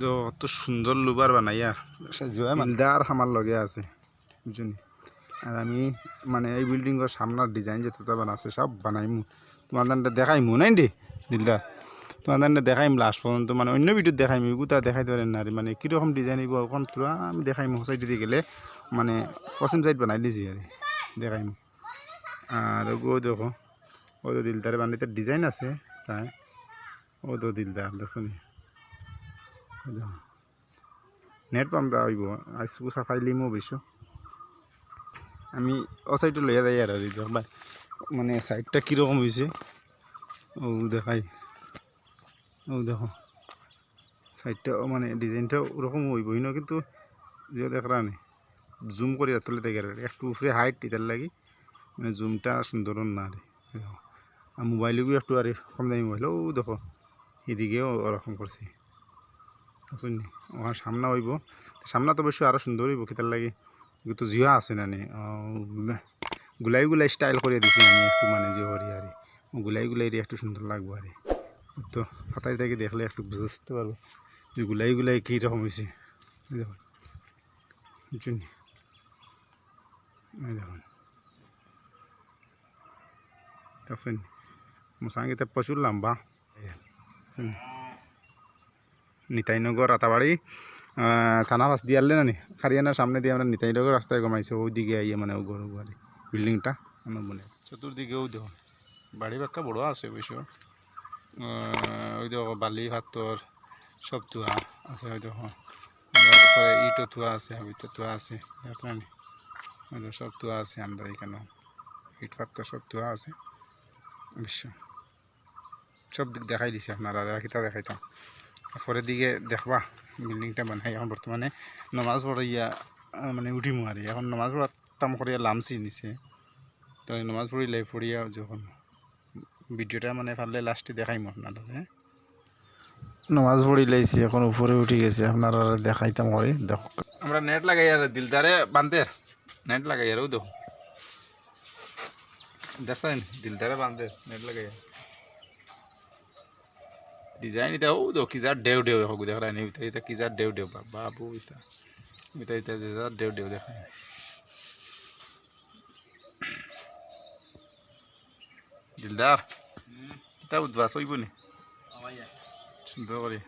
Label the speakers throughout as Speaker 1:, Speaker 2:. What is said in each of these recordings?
Speaker 1: তো অত সুন্দর লুবার বানাইয়া দিলদার আমার লগে আছে বুঝুনি। আর আমি মানে এই বিল্ডিংয়ের সামনার ডিজাইন যেটা বানাচ্ছে সব বানাইমু তোমাদের দেখাইমু নাই দে দিলদার, তোমাদের দেখাইম লাস্ট পর্যন্ত মানে অন্য ভিডিও দেখাইম এগুতা দেখাইতে পারেন না মানে কীরকম ডিজাইন হইব ওখান পুরা আমি দেখাইমু সাইডে দিয়ে গেলে মানে পশ্চিম সাইড বানাই দিছি আর দেখাইমু। আর ও দেখো ও তো দিলদারে বানাইতে ডিজাইন আছে তাই ও তো দিলদার দেখছো নি নেট পাম দা হইব আইসু সাফাই লিমো অবশ্য আমি ও সাইডে লইয়া যাই আর দেখবা মানে সাইডটা কীরকম হয়েছে ও দেখাই। ও দেখো সাইডটা মানে ডিজাইনটা ওরকম হইব না কিন্তু যে দেখরা নেই জুম করি তুলে দেখে একটু উপরে হাইট এটার লাগি মানে জুমটা সুন্দর না আর মোবাইলেও একটু আর কম দামি মোবাইল ও দেখো এদিকেও ওরকম করছি বুঝলি ওখানে সামনা হইব সামনা তো অবশ্যই আরও সুন্দর হইব কিতার লাগে কিন্তু জিয়া আছে না নি গুলাই গুলাই স্টাইল করে দিছি আমি একটু মানে যে হরি আর গুলাই গুলাই একটু সুন্দর লাগবো আর তো ফাতাই থেকে দেখলে একটু বুঝতে পারবো যে গুলাই গুলাই কীরকম হয়েছে দেখুন বুঝুন দেখুন দেখছেন মোসাঙ্গিতে প্রচুর লম্বা নিতাইনগর রাতাবাড়ি থানা পাশ দিয়ে আনলে না নি হারিয়ানার সামনে দিয়ে আমরা নিতাইনগর রাস্তায় কমাইছে ওইদিকে আইয়ে মানে ও ঘর বাড়ি বিল্ডিংটা আমার মনে চতুর্দিকেও দেখুন বাড়ি বাক্কা বড় আছে অবশ্য ওই দেখো বালি ভাতর সব ধোয়া আছে ওই দেখো ইটও ধোয়া আছে হাবিতে ধোয়া আছে দেখলেন ওই দেখো সব ধোয়া আছে আমরা এখানে ইট পাত্র সব ধোয়া আছে অবশ্য সব দিক দেখাই দিছে আপনারা কিতা দেখাইতাম পরের দিকে দেখবা বিল্ডিংটা বানাই এখন বর্তমানে নমাজ পড়াইয়া মানে উঠিমু আর এখন নমাজ পড়াতাম করিয়া লামছি নিচে তো নমাজ পড়িলাই পড়িয়া যখন ভিডিওটা মানে পারলে লাস্টে দেখাইমু আপনাদের হ্যাঁ নমাজ পড়ি লাইছি এখন উপরে উঠে গেছে আপনারা দেখাইতাম করে দেখো আমরা নেট লাগাই আর দিলদারে বান্ধে নেট লাগাই আরও দেখো দেখেন দিলদারে বান্ধে নেট লাগাই ডিজাইন এটা ও দেখো কি যার ডেউ ডেউ হোক দেখা নি এটা কি যার ডেউ ডেউ বাবু এটা এটা এটা যে যার ডেউ ডেউ দেখা দিলদার এটা উদ্বাস হইব নি সুন্দর করে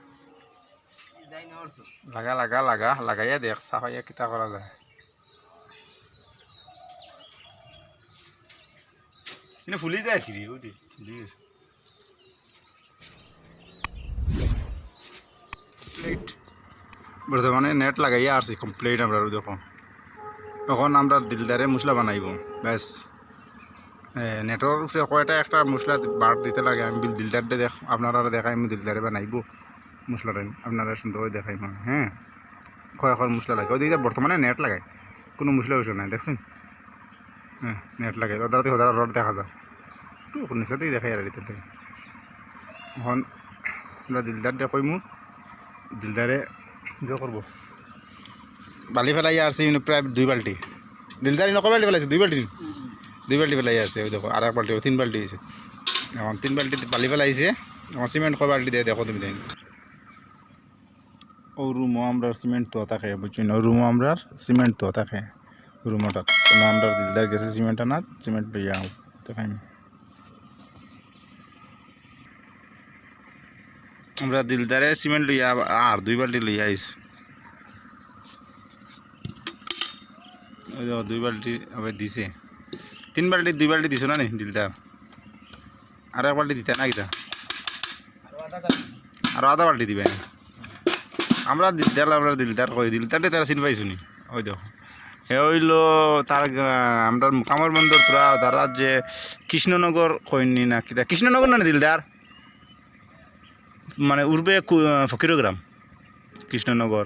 Speaker 1: লাগা লাগা লাগা লাগাইয়া দেখ সাফাইয়া কিতা করা যায় কিন্তু ফুলি যায় কি ওটি ফুলি গেছে বর্তমানে নেট লাগাইয়া আসছি কমপ্লিট আমরা দেখো এখন আমরা দিলদারে মশলা বানাইব ব্যাস নেটর উপরে কয়টা একটা মশলা বার দিতে লাগে আমি দিলদারটা দেখ আপনারা দেখাই আমি দিলদারে বানাইব মশলাটা আপনারা সুন্দর করে দেখাই মানে হ্যাঁ কয় মশলা লাগে ওই দিকে বর্তমানে নেট লাগাই কোনো মশলা উঠলো নাই দেখছেন হ্যাঁ নেট লাগাই ওদারাতে ওদারা রড দেখা যায় একটু নিচাতেই দেখাই আর দিতে এখন আমরা দিলদার দেখইমু দিলদারে যে করবো বালি ফেলাই আসছে প্রায় 2 বাল্টি দিলদারি নক বাল্টি ফেলাইছে 2 বাল্টি ফেলাই আছে ওই দেখো আর এক বাল্টি 3 বাল্টি হয়েছে এখন 3 বাল্টি বালি ফেলাইছে আমার সিমেন্ট কয় বাল্টি দিয়ে দেখো তুমি দেখি ও রুমও আমরা সিমেন্ট তো থাকে বুঝছি না রুমও আমরা সিমেন্ট তো থাকে রুমটা কোনো আমরা দিলদার গেছে সিমেন্ট আনা সিমেন্ট লইয়া দেখাই আমরা দিলদারে সিমেন্ট লইয়া আর 2 বাল্টি লইয়া আইছি ওই 2 বাল্টি আবার দিছে 3 বাল্টি 2 বাল্টি দিছো না নি দিলদার আর এক বাল্টি দিতে না কিতা আর আধা বাল্টি দিবে আমরা দিলদার কই দিলদারটা তারা চিন পাইছো নি ওই দেখো হে হইল তার আমরা কামর বন্দর পুরা তারা যে কৃষ্ণনগর কইনি না কিতা কৃষ্ণনগর না দিলদার মানে উর্বে ফকিরগ্রাম কৃষ্ণনগর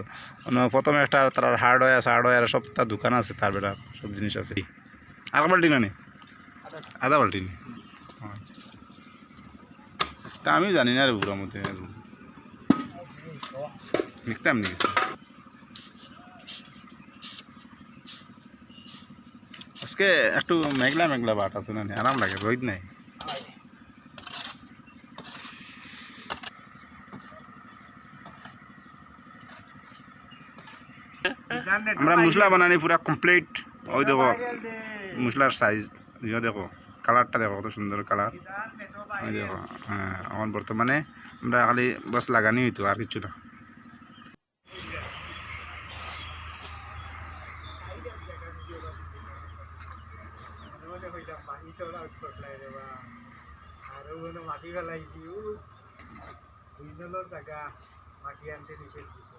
Speaker 1: প্রথমে একটা তার হার্ডওয়্যার সব তার দোকান আছে তার বেটা সব জিনিস আছে আর বাল্টি না নি আধা বাল্টি নি তা আমি জানি না রে বুড়ার মধ্যে লিখতাম নি আজকে একটু মেঘলা মেঘলা বাট আছে না আরাম লাগে রোদ নাই আমরা মশলা বানানি পুরা কমপ্লিট। ওই দেখো মশলার সাইজ, দেখো কালারটা দেখো কত সুন্দর কালার। ওই দেখো হ্যাঁ, এখন বর্তমানে আমরা খালি বাস লাগানি হইতো আর কিছু না।
Speaker 2: মাটি ফেলাইছি জায়গা মাটি আনতে নিষেধ দিচ্ছে।